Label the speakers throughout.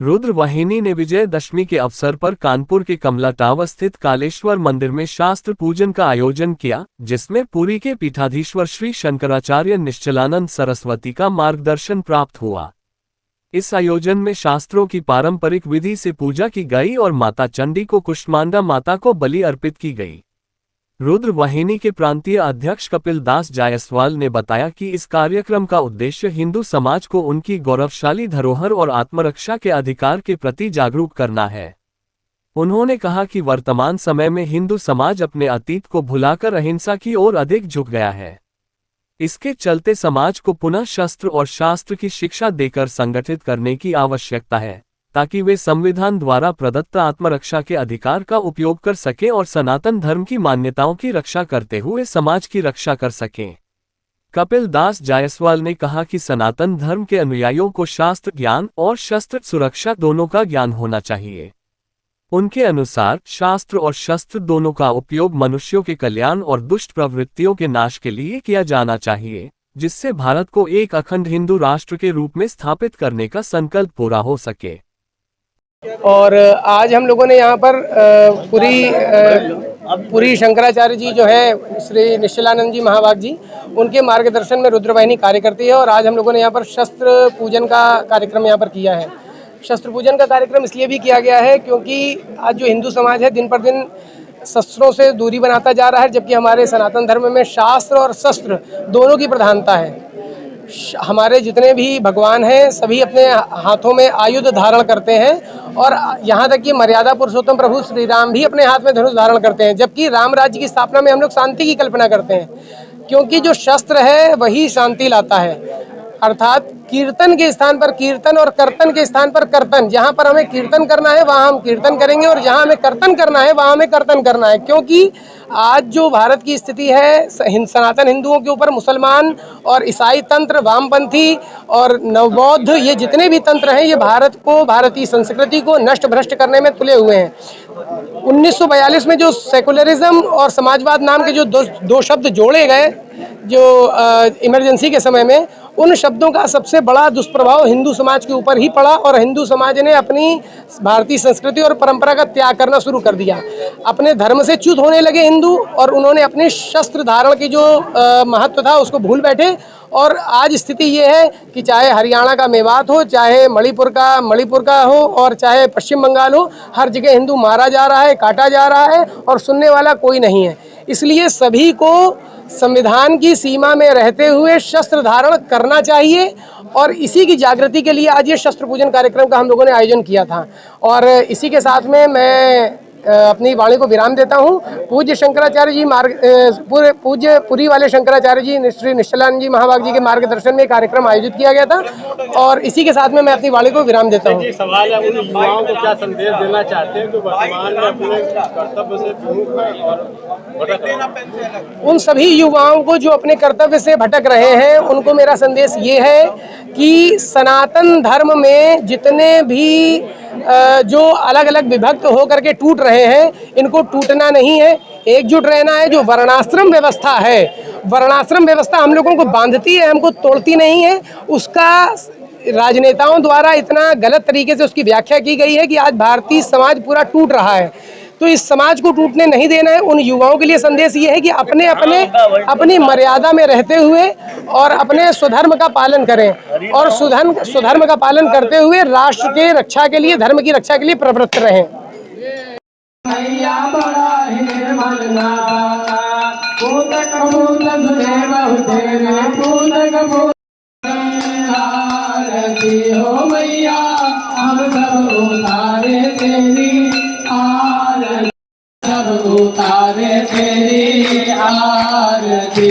Speaker 1: रुद्र वाहिनी ने विजयदशमी के अवसर पर कानपुर के कमला टावर स्थित कालेश्वर मंदिर में शास्त्र पूजन का आयोजन किया, जिसमें पुरी के पीठाधीश्वर श्री शंकराचार्य निश्चलानंद सरस्वती का मार्गदर्शन प्राप्त हुआ। इस आयोजन में शास्त्रों की पारंपरिक विधि से पूजा की गई और माता चंडी को कुष्मांडा माता को बलि अर्पित की गई। रुद्र वाहिनी के प्रांतीय अध्यक्ष कपिल दास जायसवाल ने बताया कि इस कार्यक्रम का उद्देश्य हिंदू समाज को उनकी गौरवशाली धरोहर और आत्मरक्षा के अधिकार के प्रति जागरूक करना है। उन्होंने कहा कि वर्तमान समय में हिंदू समाज अपने अतीत को भुलाकर अहिंसा की ओर अधिक झुक गया है। इसके चलते समाज को पुनः शस्त्र और शास्त्र की शिक्षा देकर संगठित करने की आवश्यकता है, ताकि वे संविधान द्वारा प्रदत्त आत्मरक्षा के अधिकार का उपयोग कर सकें और सनातन धर्म की मान्यताओं की रक्षा करते हुए समाज की रक्षा कर सकें। कपिल दास जायसवाल ने कहा कि सनातन धर्म के अनुयायियों को शास्त्र ज्ञान और शस्त्र सुरक्षा दोनों का ज्ञान होना चाहिए। उनके अनुसार शास्त्र और शस्त्र दोनों का उपयोग मनुष्यों के कल्याण और दुष्ट प्रवृत्तियों के नाश के लिए किया जाना चाहिए, जिससे भारत को एक अखंड हिंदू राष्ट्र के रूप में स्थापित करने का संकल्प पूरा हो सके।
Speaker 2: और आज हम लोगों ने यहाँ पर पुरी शंकराचार्य जी जो है श्री निश्चलानंद जी महाभाग जी, उनके मार्गदर्शन में रुद्रवाहिनी कार्य करती है। और आज हम लोगों ने यहाँ पर शस्त्र पूजन का कार्यक्रम यहाँ पर किया है। शस्त्र पूजन का कार्यक्रम इसलिए भी किया गया है क्योंकि आज जो हिंदू समाज है दिन पर दिन शस्त्रों से दूरी बनाता जा रहा है, जबकि हमारे सनातन धर्म में शास्त्र और शस्त्र दोनों की प्रधानता है। हमारे जितने भी भगवान हैं सभी अपने हाथों में आयुध धारण करते हैं, और यहाँ तक कि मर्यादा पुरुषोत्तम प्रभु श्री राम भी अपने हाथ में धनुष धारण करते हैं, जबकि राम राज्य की स्थापना में हम लोग शांति की कल्पना करते हैं, क्योंकि जो शस्त्र है वही शांति लाता है। अर्थात कीर्तन के स्थान पर कीर्तन और कर्तन के स्थान पर कर्तन। जहाँ पर हमें कीर्तन करना है वहाँ हम कीर्तन करेंगे, और जहाँ हमें कर्तन करना है वहाँ हमें कर्तन करना है। क्योंकि आज जो भारत की स्थिति है, सनातन हिंदुओं के ऊपर मुसलमान और ईसाई तंत्र, वामपंथी और नवबौद्ध, ये जितने भी तंत्र हैं, ये भारत को, भारतीय संस्कृति को नष्ट भ्रष्ट करने में तुले हुए हैं। 1942 में जो सेकुलरिज्म और समाजवाद नाम के जो दो शब्द जोड़े गए, जो इमरजेंसी के समय में, उन शब्दों का सबसे बड़ा दुष्प्रभाव हिंदू समाज के ऊपर ही पड़ा, और हिंदू समाज ने अपनी भारतीय संस्कृति और परंपरा का त्याग करना शुरू कर दिया। अपने धर्म से च्युत होने लगे हिंदू, और उन्होंने अपने शस्त्र धारण की जो महत्व था उसको भूल बैठे। और आज स्थिति ये है कि चाहे हरियाणा का मेवात हो, चाहे मणिपुर का हो, और चाहे पश्चिम बंगाल हो, हर जगह हिंदू मारा जा रहा है, काटा जा रहा है, और सुनने वाला कोई नहीं है। इसलिए सभी को संविधान की सीमा में रहते हुए शस्त्र धारण करना चाहिए, और इसी की जागृति के लिए आज ये शस्त्र पूजन कार्यक्रम का हम लोगों ने आयोजन किया था। और इसी के साथ में मैं अपनी वाणी को विराम देता हूँ। पूज्य शंकराचार्य जी पूज्य पुरी वाले शंकराचार्य जी श्री निश्चलानंद जी महाभाग जी के मार्गदर्शन में कार्यक्रम आयोजित किया गया था, और इसी के साथ में मैं अपनी वाणी को विराम देता हूँ।
Speaker 3: सवाल है, उन युवाओं को क्या संदेश देना चाहते हैं जो वर्तमान में अपने कर्तव्य से विमुख हैं और भटक रहे हैं?
Speaker 2: उन सभी युवाओं को जो अपने कर्तव्य से भटक रहे हैं, उनको मेरा संदेश ये है कि सनातन धर्म में जितने भी जो अलग अलग विभक्त होकर के टूट रहे हैं, इनको टूटना नहीं है, एकजुट रहना है। जो वर्णाश्रम व्यवस्था है, वर्णाश्रम व्यवस्था हम लोगों को बांधती है, हमको तोड़ती नहीं है। उसका राजनेताओं द्वारा इतना गलत तरीके से उसकी व्याख्या की गई है कि आज भारतीय समाज पूरा टूट रहा है। तो इस समाज को टूटने नहीं देना है। उन युवाओं के लिए संदेश ये है कि अपनी मर्यादा में रहते हुए और अपने स्वधर्म का पालन करें, और स्वधर्म का पालन करते हुए राष्ट्र के रक्षा के लिए, धर्म की रक्षा के लिए प्रवृत्त रहें।
Speaker 4: उतारे तेरी आरती,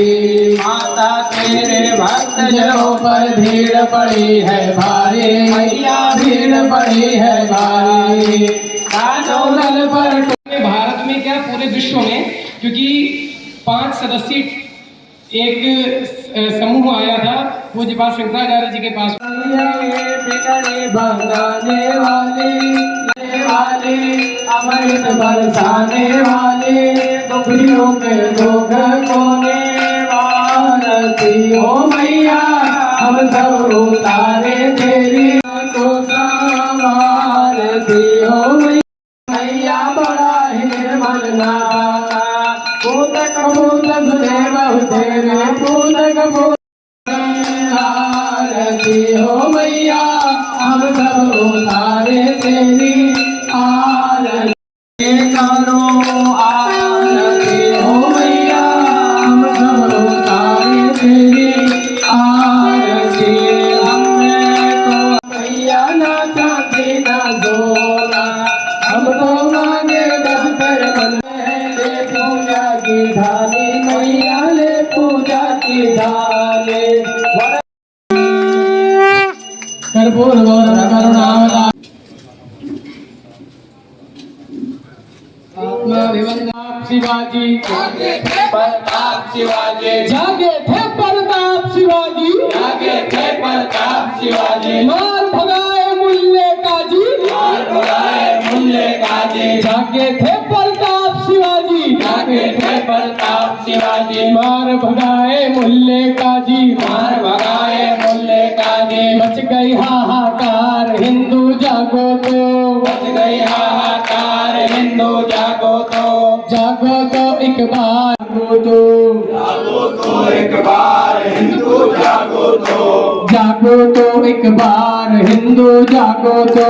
Speaker 4: माता तेरे भक्त जनों पर भीड़ पड़ी है भारी, मैया भीड़ पड़ी है भारी। पर
Speaker 2: भारत में क्या पूरे विश्व में, क्योंकि 5 सदस्यीय एक समूह आया था पूज्य पास शंकराचार्य जी के पास।
Speaker 4: अमृत बरसाने वाले, दुखियों के दुख कोने वाली, ओ मैया हम सब उतारे तेरी को आरती हो मैया बड़ा ही निर्मल नाता पूत कपूत सुने बहु तेरे पूत कपूत आरती हो मैया हम सब उतारे तेरी आरती करो आरती हो मैया हम सब उतारे तेरी आरती हमने तो मैया ना चांदी ना सोना हम तो मांगे बस कर मन ले पूजा की थाली मैया ले पूजा की थाली कर्पूर गौरव करुणावतार आत्मा विवंदना शिवाजी जागे थे प्रताप शिवाजी जागे थे प्रताप शिवाजी जागे थे प्रताप शिवाजी मार भगाए मुल्ले काजी मार भगाए मुल्ले काजी जागे थे प्रताप शिवाजी जागे थे प्रताप शिवाजी मार भगाए मुल्ले काजी मार भगाए मुल्ले काजी मच गई हाहाकार हिंदू जागो तो मच गई हाहाकार हिंदू जागो तो एक बार जागो तो एक बार हिंदू जागो तो एक बार हिंदू जागो तो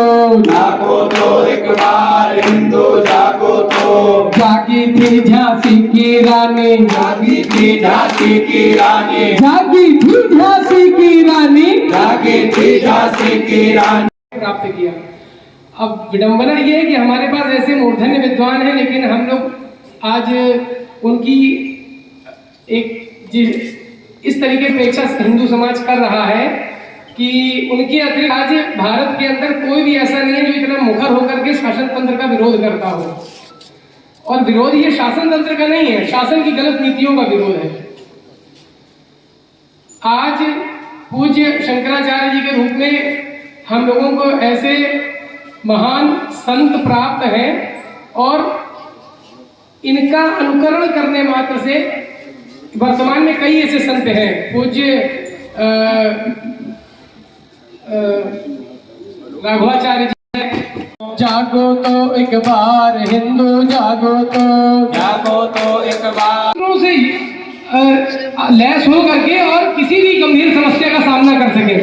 Speaker 4: एक बार हिंदू जागो तो जागी थी झांसी की रानी जागी थी झांसी की रानी जागी थी झांसी की रानी जागी थी झांसी की रानी प्राप्त किया। अब विडंबना ये है कि हमारे पास ऐसे मूर्धन्य विद्वान हैं, लेकिन हम लोग आज उनकी एक इस तरीके से अपेक्षा हिंदू समाज कर रहा है कि उनके अतिरिक्त आज भारत के अंदर कोई भी ऐसा नहीं है जो इतना मुखर होकर के शासन तंत्र का विरोध करता हो। और विरोध ये शासन तंत्र का नहीं है, शासन की गलत नीतियों का विरोध है। आज पूज्य शंकराचार्य जी के रूप में हम लोगों को ऐसे महान संत प्राप्त हैं और इनका अनुकरण करने मात्र से वर्तमान में कई ऐसे संत हैं। पूज्य राघवाचार्य जी जागो तो एक बार हिंदू जागो तो एक बार से लैस हो करके और किसी भी गंभीर समस्या का सामना कर सके।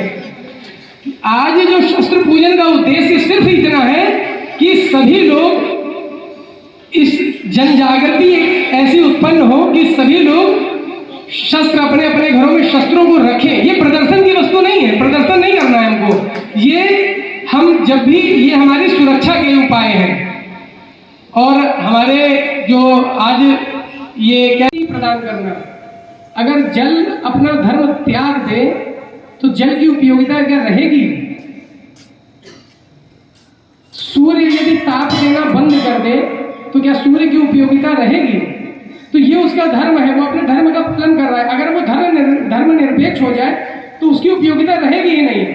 Speaker 4: आज जो शस्त्र पूजन का उद्देश्य सिर्फ इतना है कि सभी लोग इस जन जागृति ऐसी उत्पन्न हो कि सभी लोग शस्त्र अपने अपने घरों में शस्त्रों को रखें। ये प्रदर्शन की वस्तु नहीं है, प्रदर्शन नहीं करना है हमको। ये हम जब भी ये हमारी सुरक्षा के उपाय हैं। और हमारे जो आज ये क्या प्रदान करना, अगर जल अपना धर्म त्याग दे तो जल की उपयोगिता क्या रहेगी? सूर्य यदि ताप देना बंद कर दे तो क्या सूर्य की उपयोगिता रहेगी? तो ये उसका धर्म है, वो अपने धर्म का पालन कर रहा है। अगर वो धर्म निरपेक्ष हो जाए तो उसकी उपयोगिता रहेगी ही नहीं।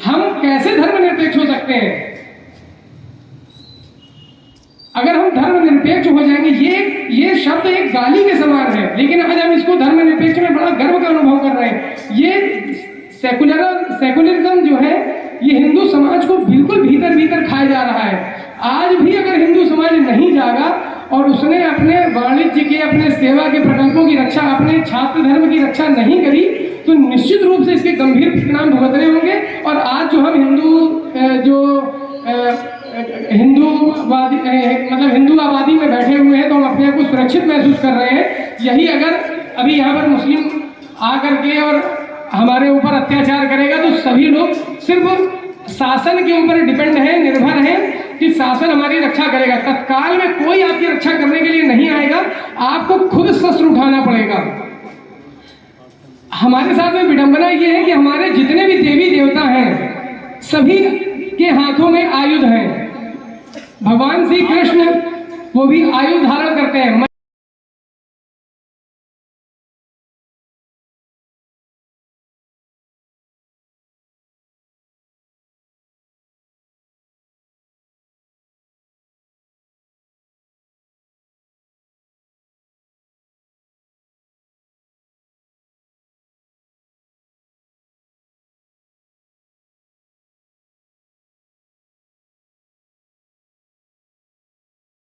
Speaker 4: हम कैसे धर्म निरपेक्ष हो सकते हैं? अगर हम धर्म निरपेक्ष हो जाएंगे, ये शब्द एक गाली के समान है, लेकिन आज हम इसको धर्म निरपेक्ष में बड़ा गर्व का अनुभव कर रहे हैं। ये सेकुलरिज्म जो है ये हिंदू समाज को बिल्कुल भीतर खाया जा रहा है। आज भी अगर हिंदू समाज नहीं जागा और उसने अपने वाणिज्य के, अपने सेवा के प्रकल्पों की रक्षा, अपने छात्र धर्म की रक्षा नहीं करी, तो निश्चित रूप से इसके गंभीर परिणाम भुगतने होंगे। और आज जो हम हिंदू आबादी में बैठे हुए हैं तो हम अपने आप को सुरक्षित महसूस कर रहे हैं। यही अगर अभी यहाँ पर मुस्लिम आकर के और हमारे ऊपर अत्याचार करेगा तो सभी लोग सिर्फ शासन के ऊपर डिपेंड है, निर्भर है कि शासन हमारी रक्षा करेगा। तत्काल में कोई आपकी रक्षा करने के लिए नहीं आएगा, आपको खुद शस्त्र उठाना पड़ेगा। हमारे साथ में विडंबना ये है कि हमारे जितने भी देवी देवता हैं सभी के हाथों में आयुध हैं। भगवान श्री कृष्ण वो भी आयुध धारण करते हैं।